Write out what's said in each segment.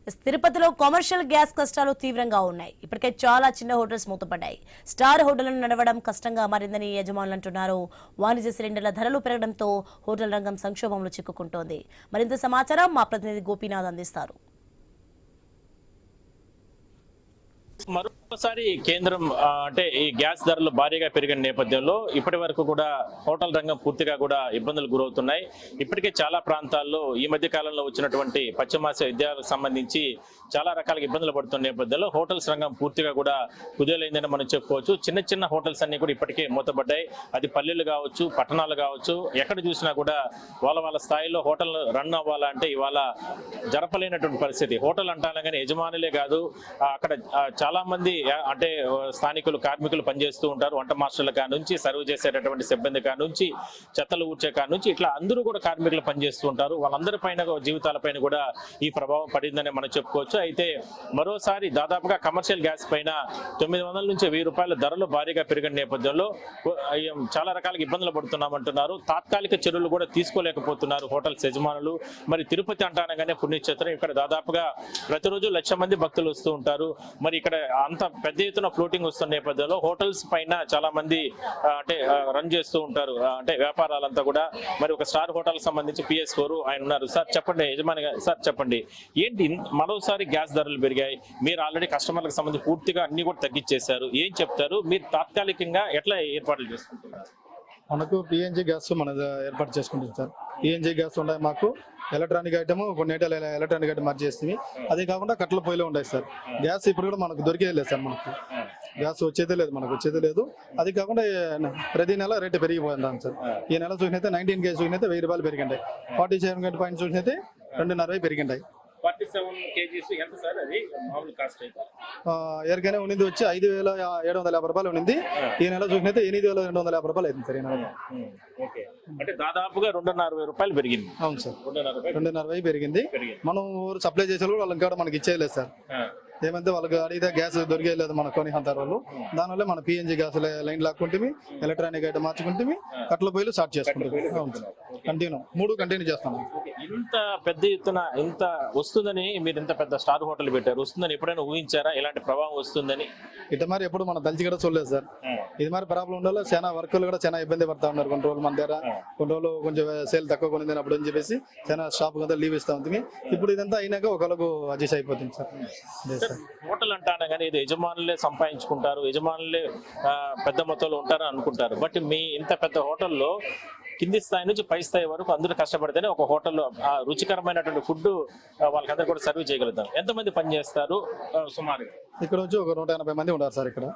తిరుపతిలో commercial gas కష్టాలు తీవ్రంగా ఉన్నాయి. ఇప్పటికే చాలా చిన్న హోటల్స్ మూతపడ్డాయి. స్టార్ హోటళ్లను నడవడం కష్టంగా మారిందని యజమానులు అంటున్నారు. వాణిజ్య సిలిండర్ల ధరలు పెరగడంతో హోటల్ రంగం సంక్షోభంలో చిక్కుకుంటోంది. మరింత సమాచారం మా ప్రతినిధి గోపీనాథ్ అందిస్తారు. మరోసారి కేంద్రం అంటే ఈ గ్యాస్ ధరలు భారీగా పెరిగిన నేపథ్యంలో ఇప్పటి వరకు కూడా హోటల్ రంగం పూర్తిగా కూడా ఇబ్బందులు గురవుతున్నాయి. ఇప్పటికే చాలా ప్రాంతాల్లో ఈ మధ్య కాలంలో వచ్చినటువంటి పశ్చిమాసియా విద్యాలకు సంబంధించి చాలా రకాల ఇబ్బందులు పడుతున్న నేపథ్యంలో హోటల్స్ రంగం పూర్తిగా కూడా కుదేలైందని మనం చెప్పుకోవచ్చు. చిన్న చిన్న హోటల్స్ అన్ని కూడా ఇప్పటికే మూతపడ్డాయి. అది పల్లెలు కావచ్చు, పట్టణాలు కావచ్చు, ఎక్కడ చూసినా కూడా వాళ్ళ స్థాయిలో హోటల్ రన్ అవ్వాలంటే ఇవాళ జరపలేనటువంటి పరిస్థితి. హోటల్ అంటాను కానీ యజమానులే కాదు, అక్కడ చాలా మంది అంటే స్థానికులు కార్మికులు పనిచేస్తూ ఉంటారు. వంట మాస్టర్ల కాడ నుంచి సర్వ్ చేసేటటువంటి సిబ్బంది కాడ నుంచి చెత్తలు ఊడ్చే కాడ నుంచి ఇట్లా అందరూ కూడా కార్మికులు పనిచేస్తూ ఉంటారు. వాళ్ళందరి పైన జీవితాలపైన కూడా ఈ ప్రభావం పడిందని మనం చెప్పుకోవచ్చు. అయితే మరోసారి దాదాపుగా కమర్షియల్ గ్యాస్ పైన 900 నుంచి 1000 రూపాయల ధరలు భారీగా పెరిగిన నేపథ్యంలో చాలా రకాల ఇబ్బందులు పడుతున్నామంటున్నారు. తాత్కాలిక చర్యలు కూడా తీసుకోలేకపోతున్నారు హోటల్స్ యజమానులు. మరి తిరుపతి అంటానగానే పుణ్యక్షేత్రం, ఇక్కడ దాదాపుగా ప్రతిరోజు 1,00,000 మంది భక్తులు వస్తూ ఉంటారు. మరి ఇక్కడ అంత పెద్ద ఎత్తున ఫ్లోటింగ్ వస్తున్న నేపథ్యంలో హోటల్స్ పైన చాలా మంది అంటే రన్ చేస్తూ ఉంటారు, అంటే వ్యాపారాలంతా కూడా. మరి ఒక స్టార్ హోటల్ సంబంధించి PS4 ఆయన ఉన్నారు. సార్ చెప్పండి, యజమాని సార్ చెప్పండి, ఏంటి మరోసారి గ్యాస్ ధరలు పెరిగాయి? మీరు ఆల్రెడీ కస్టమర్లకు సంబంధించి పూర్తిగా అన్ని కూడా తగ్గించేశారు, ఏం చెప్తారు? మీరు తాత్కాలికంగా ఎట్లా ఏర్పాట్లు చేసుకుంటున్నారు? మనకు PNG గ్యాస్ మన ఏర్పాటు చేసుకుంటుంది సార్. PNG గ్యాస్ ఉన్నాయి మాకు. ఎలక్ట్రానిక్ ఐటమ్ కొన్ని ఎలక్ట్రానిక్ ఐటమ్ మార్చి చేస్తుంది. అదే కాకుండా కట్టెల పొయ్యిలో ఉంటాయి సార్. గ్యాస్ ఇప్పుడు కూడా మనకు దొరికేది లేదు సార్. మనకు గ్యాస్ వచ్చేదే లేదు, మనకు వచ్చేది లేదు. అది కాకుండా ప్రతి నెల రేటు పెరిగిపోయిందాం సార్. ఈ నెల చూసినైతే 19 కేజీ చూసినైతే 1000 రూపాయలు పెరిగింటాయి. 47 పాయింట్ చూసినైతే 2.5 పెరిగింటాయి. 47 kgs ఎంత సార్? అది మామూలు కాస్ట్ అయితే ఎరికైనా ఉన్నది వచ్చి 5,750 రూపాయలు ఉన్నది. ఈ నెల చూసినైతే 8,250 రూపాయలు అయింది సార్ ఈ నెల. అంటే దాదాపుగా 2.5 రూపాయలు పెరిగింది. అవును సార్, 2.5 పెరిగింది. మనం సప్లై చేసే వాళ్ళకి ఇంకా మనకి ఇచ్చేయలేదు సార్. ఏమంటే వాళ్ళకి అడిగితే గ్యాస్ దొరికేయలేదు మన కొని అంటారు వాళ్ళు. దానివల్ల మన PNG గ్యాస్ లైన్ లాక్కుంటే ఎలక్ట్రానిక్ ఐటమ్ మార్చుకుంటే కట్టెల పొయ్యిలు స్టార్ట్ చేసుకుంటుంది. కంటిన్యూ 3 కంటిన్యూ చేస్తాం. ఇంత పెద్ద ఎత్తున ఇంత వస్తుందని మీరు ఇంత పెద్ద స్టార్ హోటల్ పెట్టారు, వస్తుందని ఎప్పుడైనా ఊహించారా? ఇలాంటి ప్రభావం వస్తుందని? ఇట మరి ఎప్పుడు మనం దళచి కూడా చూడలేదు సార్. ఇది మరి ప్రాబ్లం ఉండాలి. చాలా వర్కులు కూడా చాలా ఇబ్బంది పడతా ఉన్నారు. కొన్ని రోజులు మన దగ్గర కొన్ని రోజులు కొంచెం సేల్ తక్కువ కొనింది అప్పుడు అని చెప్పేసి చాలా షాప్ అంతా లీవ్ ఇస్తా ఉంటుంది. ఇప్పుడు ఇదంతా అయినాక ఒకళ్ళకు అడ్జస్ట్ అయిపోతుంది సార్. హోటల్ అంటాను కానీ ఇది యజమానులే సంపాదించుకుంటారు, యజమానులే పెద్ద మొత్తంలో ఉంటారని అనుకుంటారు. బట్ మీ ఇంత పెద్ద హోటల్లో కింది స్థాయి నుంచి పై స్థాయి వరకు అందరూ కష్టపడితేనే ఒక హోటల్లో రుచికరమైనటువంటి ఫుడ్ వాళ్ళకందరూ కూడా సర్వ్ చేయగలుగుతారు. ఎంతమంది పని చేస్తారు సుమారుగా? ఇక్కడ వచ్చి ఒక 180 మంది ఉంటారు సార్. ఇక్కడ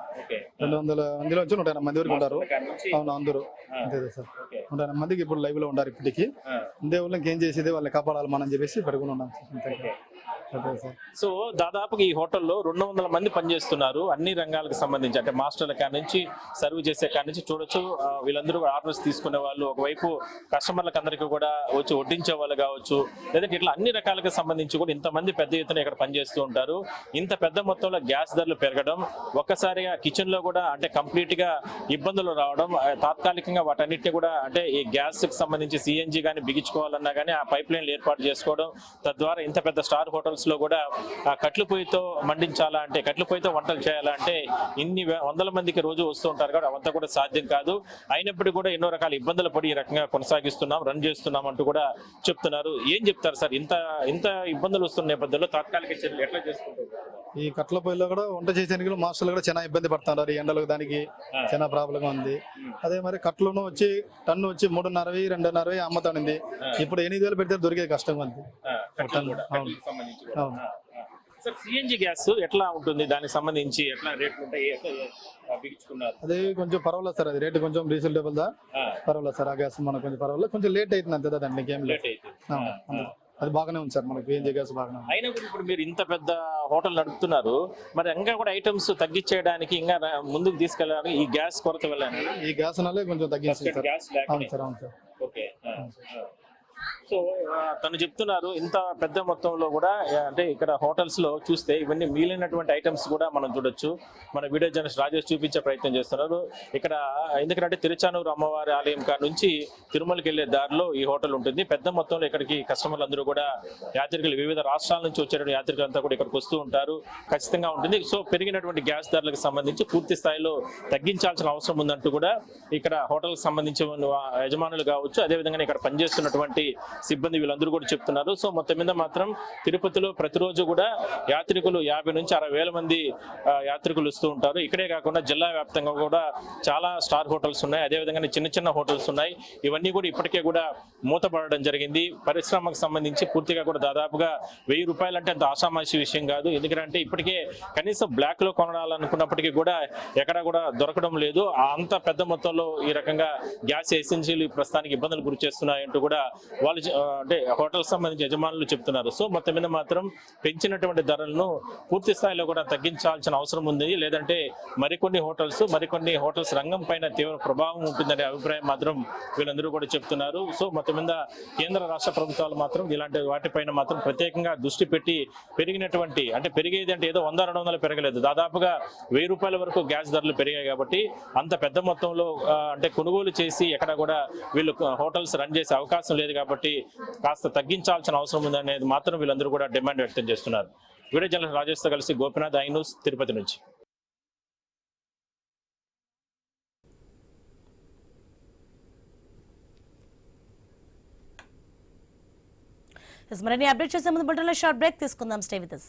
200 మందిలో వచ్చి 180 మంది వరకు ఉంటారు. అవును, అందరూ అంతే సార్. 180 మందికి ఇప్పుడు లైవ్ లో ఉంటారు. ఇప్పటికి ఇందే వాళ్ళకి ఏం చేసేది వాళ్ళని కాపాడాలి మనం చెప్పేసి పెరుగుని ఉన్నాం సార్. సో దాదాపుగా ఈ హోటల్లో 200 మంది పనిచేస్తున్నారు. అన్ని రంగాలకు సంబంధించి అంటే మాస్టర్ల కాడ నుంచి సర్వ్ చేసే కాడ నుంచి చూడొచ్చు. వీళ్ళందరూ ఆర్డర్స్ తీసుకునే వాళ్ళు, ఒకవైపు కస్టమర్లకు అందరికీ కూడా వచ్చి వడ్డించే వాళ్ళు కావచ్చు, లేదంటే ఇట్లా అన్ని రకాలకు సంబంధించి కూడా ఇంతమంది పెద్ద ఎత్తున ఇక్కడ పనిచేస్తూ ఉంటారు. ఇంత పెద్ద మొత్తంలో గ్యాస్ ధరలు పెరగడం, ఒక్కసారిగా కిచెన్ లో కూడా అంటే కంప్లీట్ గా ఇబ్బందులు రావడం, తాత్కాలికంగా వాటన్నిటిని కూడా అంటే ఈ గ్యాస్ కి సంబంధించి CNG కానీ బిగించుకోవాలన్నా కానీ ఆ పైప్ లైన్లు ఏర్పాటు చేసుకోవడం, తద్వారా ఇంత పెద్ద స్టార్ హోటల్స్ లో కూడా ఆ కట్ల పొయ్యితో మండించాలా అంటే, కట్ల పొయ్యితో వంటలు చేయాలంటే ఇన్ని 100 మందికి రోజు వస్తూ ఉంటారు కాబట్టి అవంతా కూడా సాధ్యం కాదు. అయినప్పటికీ కూడా ఎన్నో రకాల ఇబ్బందులు పడి ఈ రకంగా కొనసాగిస్తున్నాం, రన్ చేస్తున్నాం అంటూ కూడా చెప్తున్నారు. ఏం చెప్తారు సార్? ఇంత ఇబ్బందులు వస్తున్న నేపథ్యంలో తాత్కాలిక చర్యలు ఎట్లా చేసుకుంటారు? ఈ కట్ల పొయ్యిలో కూడా వంట చేసేందుకు మాస్టర్లు కూడా చాలా ఇబ్బంది పడుతున్నారు. ఈ ఎండలకు దానికి చాలా ప్రాబ్లం ఉంది. అదే మరి కట్లను వచ్చి టన్ను వచ్చి 3.5 2.5 అమ్ముతా ఉంది. ఇప్పుడు 8,000 పెడితే దొరికే కష్టం ఉంది. సార్ CNG గ్యాస్ ఎట్లా ఉంటుంది? దానికి సంబంధించి ఎట్లా రేట్లు ఉంటాయి? అది కొంచెం పర్వాలేదు సార్. అది రేటు కొంచెం రీజనబుల్ దా పర్వాలేదు సార్. ఆ గ్యాస్ మనకు కొంచెం పర్వాలేదు, కొంచెం లేట్ అవుతుంది అంతే. దానికి ఏం లేదు, అది బాగానే ఉంది సార్. మనకి PNG గ్యాస్ బాగానే ఉంది. అయినా కూడా ఇప్పుడు మీరు ఇంత పెద్ద హోటల్ నడుపుతున్నారు, మరి ఇంకా కూడా ఐటమ్స్ తగ్గించేయడానికి ఇంకా ముందుకు తీసుకెళ్ళడానికి ఈ గ్యాస్ కొరత వెళ్ళాలి. ఈ గ్యాస్ నాలే కొంచెం తగ్గించింది సార్. అవును సార్, అవును సార్. ఓకే. సో తను చెప్తున్నారు ఇంత పెద్ద మొత్తంలో కూడా అంటే ఇక్కడ హోటల్స్ లో చూస్తే ఇవన్నీ మిగిలినటువంటి ఐటమ్స్ కూడా మనం చూడొచ్చు. మన వీడియో జర్నలిస్ట్ రాజేష్ చూపించే ప్రయత్నం చేస్తున్నారు. ఇక్కడ ఎందుకంటే తిరుచానూరు అమ్మవారి ఆలయం కాడ నుంచి తిరుమలకి వెళ్లే దారిలో ఈ హోటల్ ఉంటుంది. పెద్ద మొత్తంలో ఇక్కడికి కస్టమర్లు అందరూ కూడా యాత్రికులు, వివిధ రాష్ట్రాల నుంచి వచ్చేటువంటి యాత్రికులంతా కూడా ఇక్కడికి వస్తూ ఉంటారు. ఖచ్చితంగా ఉంటుంది. సో పెరిగినటువంటి గ్యాస్ ధరలకు సంబంధించి పూర్తి స్థాయిలో తగ్గించాల్సిన అవసరం ఉందంటూ కూడా ఇక్కడ హోటల్కి సంబంధించిన యజమానులు కావచ్చు, అదేవిధంగా ఇక్కడ పనిచేస్తున్నటువంటి సిబ్బంది వీళ్ళందరూ కూడా చెప్తున్నారు. సో మొత్తం మీద మాత్రం తిరుపతిలో ప్రతిరోజు కూడా యాత్రికులు 50 నుంచి 60 వేల మంది యాత్రికులు వస్తూ ఉంటారు. ఇక్కడే కాకుండా జిల్లా వ్యాప్తంగా కూడా చాలా స్టార్ హోటల్స్ ఉన్నాయి, అదేవిధంగా చిన్న చిన్న హోటల్స్ ఉన్నాయి. ఇవన్నీ కూడా ఇప్పటికే కూడా మూతపడడం జరిగింది. పరిశ్రమకు సంబంధించి పూర్తిగా కూడా దాదాపుగా 1000 రూపాయలు అంటే అంత ఆషామాషి విషయం కాదు. ఎందుకంటే ఇప్పటికే కనీసం బ్లాక్ లో కొనాలనుకున్నప్పటికీ కూడా ఎక్కడా కూడా దొరకడం లేదు. అంత పెద్ద మొత్తంలో ఈ రకంగా గ్యాస్ ఎసెన్షియల్ ప్రస్తుతానికి ఇబ్బందులు గురి చేస్తున్నాయంటూ కూడా వాళ్ళు అంటే హోటల్ సంబంధించి యజమానులు చెప్తున్నారు. సో మొత్తం మీద మాత్రం పెంచినటువంటి ధరలను పూర్తి స్థాయిలో కూడా తగ్గించాల్సిన అవసరం ఉంది. లేదంటే మరికొన్ని హోటల్స్ రంగం పైన తీవ్ర ప్రభావం ఉంటుందనే అభిప్రాయం మాత్రం వీళ్ళందరూ కూడా చెప్తున్నారు. సో మొత్తం మీద కేంద్ర రాష్ట్ర ప్రభుత్వాలు మాత్రం ఇలాంటి వాటిపైన మాత్రం ప్రత్యేకంగా దృష్టి పెట్టి పెరిగినటువంటి అంటే పెరిగేది అంటే ఏదో 100-200 పెరగలేదు, దాదాపుగా 1000 రూపాయల వరకు గ్యాస్ ధరలు పెరిగాయి. కాబట్టి అంత పెద్ద మొత్తంలో అంటే కొనుగోలు చేసి ఎక్కడ కూడా వీళ్ళు హోటల్స్ రన్ చేసే అవకాశం లేదు. కాబట్టి కాస్త తగ్గించాల్సిన అవసరం ఉందనేది మాత్రం వీళ్ళందరూ కూడా డిమాండ్ వ్యక్తం చేస్తున్నారు. వీడియో జర్నలిస్ట్ రాజేష్ తో కలిసి గోపినాథ్, ఐ న్యూస్, తిరుపతి నుంచి. మరిన్ని అప్డేట్ చేసే ముందు బులెటిన్లో షార్ట్ బ్రేక్ తీసుకుందాం. Stay with us.